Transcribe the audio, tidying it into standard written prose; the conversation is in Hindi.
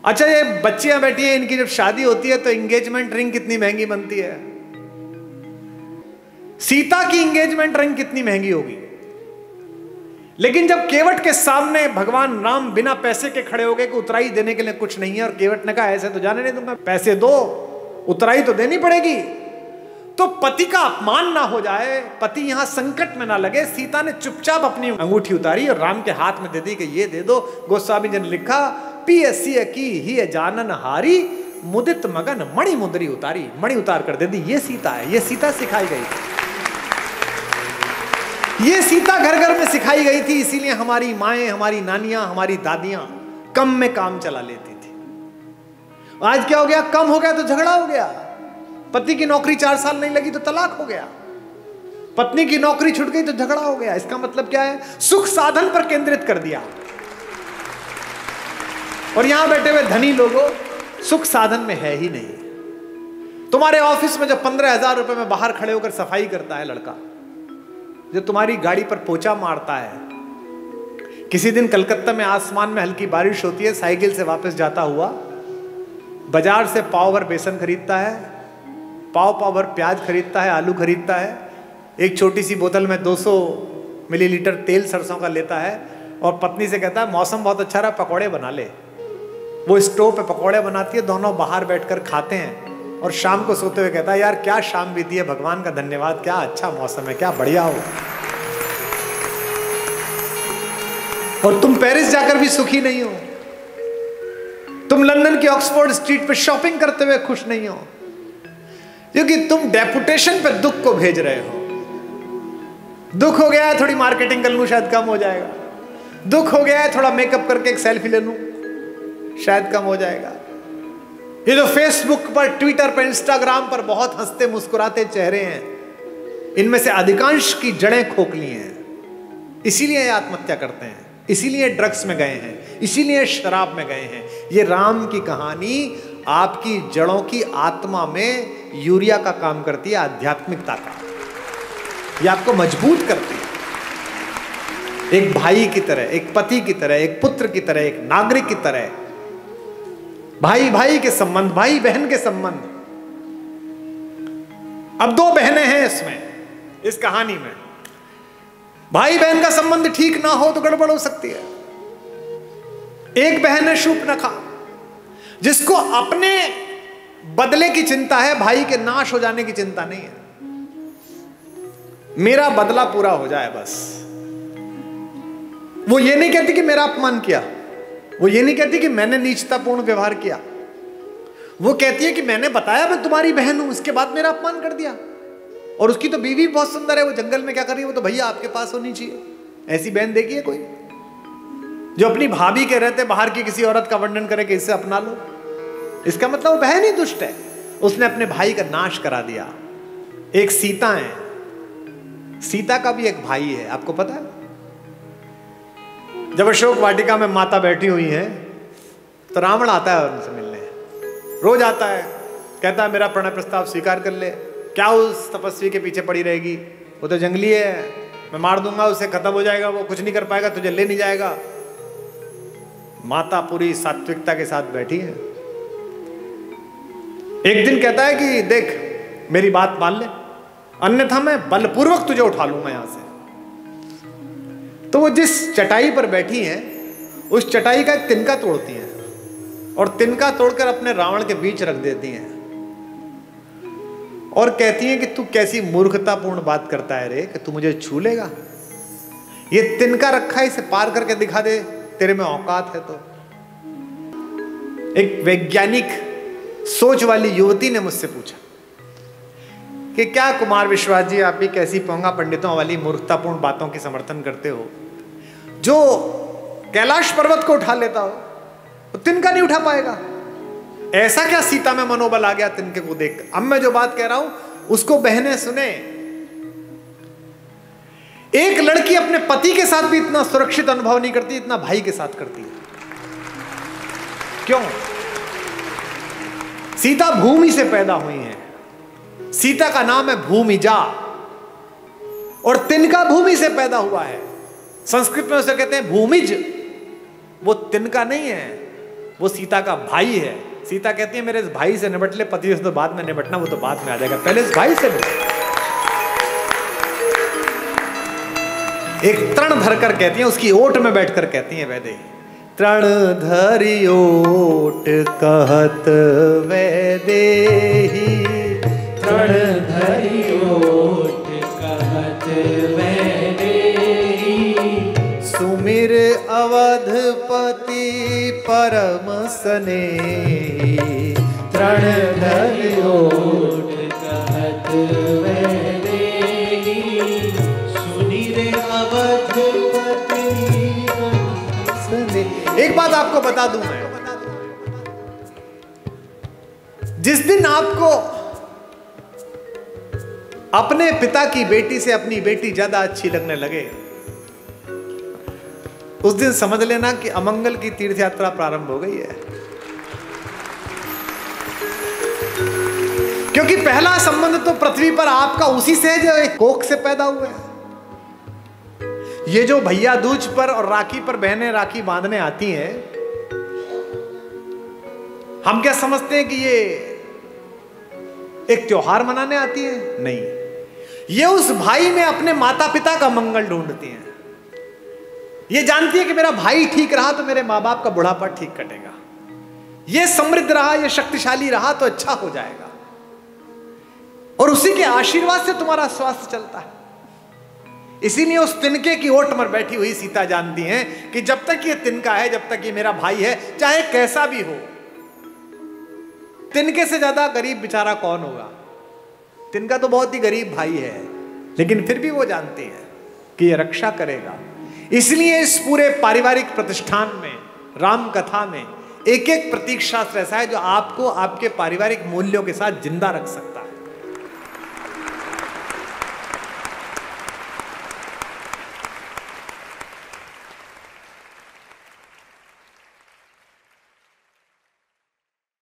अच्छा, ये बच्चियां बैठी हैं, इनकी जब शादी होती है तो एंगेजमेंट रिंग कितनी महंगी बनती है। सीता की एंगेजमेंट रिंग कितनी महंगी होगी, लेकिन जब केवट के सामने भगवान राम बिना पैसे के खड़े हो गए कि उतराई देने के लिए कुछ नहीं है, और केवट ने कहा ऐसे तो जाने नहीं दूंगा, पैसे दो, उतराई तो देनी पड़ेगी, तो पति का अपमान ना हो जाए, पति यहां संकट में ना लगे, सीता ने चुपचाप अपनी अंगूठी उतारी और राम के हाथ में दे दी कि ये दे दो। गोस्वामी जी ने लिखा, पियसिय की ही जानन हारी, मुदित मगन मणि मुंदरी उतारी, मणि उतार कर दे दी। ये सीता है, ये सीता सिखाई गई थी, ये सीता घर घर में सिखाई गई थी। इसीलिए हमारी माएं, हमारी नानियां, हमारी दादियां कम में काम चला लेती थी। आज क्या हो गया, कम हो गया तो झगड़ा हो गया, पति की नौकरी 4 साल नहीं लगी तो तलाक हो गया, पत्नी की नौकरी छूट गई तो झगड़ा हो गया। इसका मतलब क्या है, सुख साधन पर केंद्रित कर दिया। और यहां बैठे हुए धनी लोगों, सुख साधन में है ही नहीं। तुम्हारे ऑफिस में जो 15,000 रुपए में बाहर खड़े होकर सफाई करता है लड़का, जो तुम्हारी गाड़ी पर पोछा मारता है, किसी दिन कलकत्ता में आसमान में हल्की बारिश होती है, साइकिल से वापस जाता हुआ बाजार से पाव भर बेसन खरीदता है, पाव भर प्याज खरीदता है, आलू खरीदता है, एक छोटी सी बोतल में 200 मिलीलीटर तेल सरसों का लेता है, और पत्नी से कहता है मौसम बहुत अच्छा रहा, पकौड़े बना ले। वो स्टोव पे पकौड़े बनाती है, दोनों बाहर बैठकर खाते हैं, और शाम को सोते हुए कहता है यार क्या शाम बीती है, भगवान का धन्यवाद, क्या अच्छा मौसम है, क्या बढ़िया हो। और तुम पेरिस जाकर भी सुखी नहीं हो, तुम लंदन की ऑक्सफोर्ड स्ट्रीट पे शॉपिंग करते हुए खुश नहीं हो, क्योंकि तुम डेपुटेशन पे दुख को भेज रहे हो। दुख हो गया है, थोड़ी मार्केटिंग कर लूं शायद कम हो जाएगा, दुख हो गया है, थोड़ा मेकअप करके एक सेल्फी ले लूं शायद कम हो जाएगा। ये जो फेसबुक पर, ट्विटर पर, इंस्टाग्राम पर बहुत हंसते मुस्कुराते चेहरे हैं, इनमें से अधिकांश की जड़ें खोखली हैं। इसीलिए ये आत्महत्या करते हैं, इसीलिए ड्रग्स में गए हैं, इसीलिए शराब में गए हैं। ये राम की कहानी आपकी जड़ों की आत्मा में यूरिया का काम करती है, आध्यात्मिकता का। ये आपको मजबूत करती है, एक भाई की तरह, एक पति की तरह, एक पुत्र की तरह, एक नागरिक की तरह, भाई भाई के संबंध, भाई बहन के संबंध। अब 2 बहनें हैं इसमें, इस कहानी में। भाई बहन का संबंध ठीक ना हो तो गड़बड़ हो सकती है। एक बहन है शूर्पणखा, जिसको अपने बदले की चिंता है, भाई के नाश हो जाने की चिंता नहीं है। मेरा बदला पूरा हो जाए बस। वो ये नहीं कहती कि मेरा अपमान किया, वो ये नहीं कहती कि मैंने नीचतापूर्ण व्यवहार किया, वो कहती है कि मैंने बताया मैं तुम्हारी बहन हूं, इसके बाद मेरा अपमान कर दिया। और उसकी तो बीवी बहुत सुंदर है, वो जंगल में क्या कर रही है, वो तो भैया आपके पास होनी चाहिए। ऐसी बहन देखी है कोई जो अपनी भाभी के रहते बाहर की किसी औरत का वर्णन करे कि इससे अपना लो? इसका मतलब वो बहन ही दुष्ट है, उसने अपने भाई का नाश करा दिया। एक सीता है, सीता का भी एक भाई है, आपको पता है? जब अशोक वाटिका में माता बैठी हुई है तो रावण आता है उनसे मिलने, रोज आता है, कहता है मेरा प्रणय प्रस्ताव स्वीकार कर ले। क्या उस तपस्वी के पीछे पड़ी रहेगी, वो तो जंगली है, मैं मार दूंगा उसे, खत्म हो जाएगा, वो कुछ नहीं कर पाएगा, तुझे ले नहीं जाएगा। माता पूरी सात्विकता के साथ बैठी है। एक दिन कहता है कि देख मेरी बात मान ले, अन्यथा मैं बलपूर्वक तुझे उठा लूंगा यहां से। तो वो जिस चटाई पर बैठी हैं, उस चटाई का एक तिनका तोड़ती हैं, और तिनका तोड़कर अपने रावण के बीच रख देती हैं, और कहती हैं कि तू कैसी मूर्खतापूर्ण बात करता है रे, कि तू मुझे छू लेगा? ये तिनका रखा है, इसे पार करके दिखा दे, तेरे में औकात है तो। एक वैज्ञानिक सोच वाली युवती ने मुझसे पूछा कि क्या कुमार विश्वास जी आप भी कैसी पोंगा पंडितों वाली मूर्खतापूर्ण बातों की समर्थन करते हो? जो कैलाश पर्वत को उठा लेता हो तो तिनका नहीं उठा पाएगा। ऐसा क्या सीता में मनोबल आ गया तिनके को देख? अब मैं जो बात कह रहा हूं उसको बहनें सुने। एक लड़की अपने पति के साथ भी इतना सुरक्षित अनुभव नहीं करती इतना भाई के साथ करती है। क्यों? सीता भूमि से पैदा हुई है, सीता का नाम है भूमिजा, और तिनका भूमि से पैदा हुआ है। संस्कृत में उसे कहते हैं भूमिज, वो तिनका नहीं है। वो सीता का भाई है। सीता कहती है मेरे इस भाई से निपट ले, पति से तो बाद में निपटना, वो तो बाद में आ जाएगा, पहले इस भाई से निपट। एक तृण धरकर कहती है, उसकी ओट में बैठकर कहती है वैदेही, तृण धरि ओट कहत वैदेही, तृण धरि ओट कहत वैदेही, सुमिर अवधपति परम स्नेही, तृण धरि ओट कहत वैदेही, सुनिर अवधपति स्नेही। एक बात आपको बता दूं मैं, जिस दिन आपको अपने पिता की बेटी से अपनी बेटी ज्यादा अच्छी लगने लगे, उस दिन समझ लेना कि अमंगल की तीर्थ यात्रा प्रारंभ हो गई है। क्योंकि पहला संबंध तो पृथ्वी पर आपका उसी से है जो एक कोख से पैदा हुआ है। ये जो भैया दूज पर और राखी पर बहनें राखी बांधने आती हैं, हम क्या समझते हैं कि ये एक त्योहार मनाने आती है? नहीं, ये उस भाई में अपने माता पिता का मंगल ढूंढती हैं। ये जानती है कि मेरा भाई ठीक रहा तो मेरे माँ बाप का बुढ़ापा ठीक कटेगा, ये समृद्ध रहा, ये शक्तिशाली रहा तो अच्छा हो जाएगा, और उसी के आशीर्वाद से तुम्हारा स्वास्थ्य चलता है। इसीलिए उस तिनके की ओट पर बैठी हुई सीता जानती है कि जब तक ये तिनका है, जब तक ये मेरा भाई है, चाहे कैसा भी हो, तिनके से ज्यादा गरीब बेचारा कौन होगा। तिनका तो बहुत ही गरीब भाई है, लेकिन फिर भी वो जानती है कि ये रक्षा करेगा। इसलिए इस पूरे पारिवारिक प्रतिष्ठान में, राम कथा में एक एक प्रतीक शास्त्र ऐसा है जो आपको आपके पारिवारिक मूल्यों के साथ जिंदा रख सकता है।